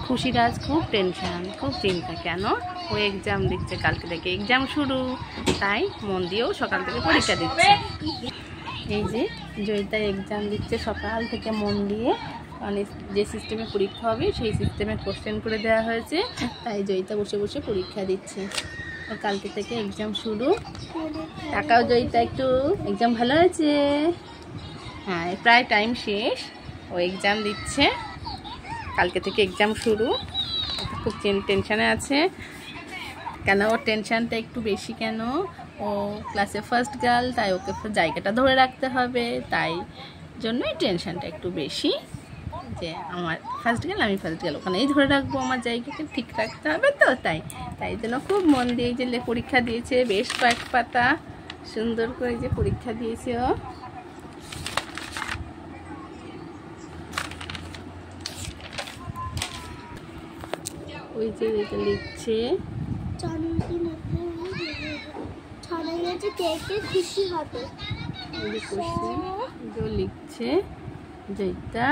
খুশির আজ খুব টেনশন, খুব চিন্তা। কেন? ও এক্সাম দিচ্ছে, কালকে থেকে এক্সাম শুরু, তাই মন দিয়েও সকাল থেকে পরীক্ষা দিচ্ছে। এই যে জয়িতা এক্সাম দিচ্ছে সকাল থেকে মন দিয়ে, মানে যে সিস্টেমে পরীক্ষা হবে সেই সিস্টেমে কোশ্চেন করে দেওয়া হয়েছে, তাই জয়িতা বসে বসে পরীক্ষা দিচ্ছে। আর কালকে থেকে এক্সাম শুরু। টাকাও জয়িতা একটু এক্সাম ভালো হয়েছে। হ্যাঁ, প্রায় টাইম শেষ, ও এক্সাম দিচ্ছে, কালকে থেকে এক্সাম শুরু। খুব টেনশানে আছে। কেন ওর টেনশানটা একটু বেশি? কেন? ও ক্লাসে ফার্স্ট গার্ল, তাই ওকে জায়গাটা ধরে রাখতে হবে, তাই জন্যই টেনশানটা একটু বেশি। যে আমার ফার্স্ট গার্ল, আমি ফার্স্ট গার্ল, ওখানেই ধরে রাখবো, আমার জায়গাকে ঠিক রাখতে হবে, তো তাই জন্য খুব মন দিয়ে যে পরীক্ষা দিয়েছে। বেশ কয়েক পাতা সুন্দর করে যে পরীক্ষা দিয়েছে ও। ওই যে এটা লিখছে, লিখছে জয়িতা।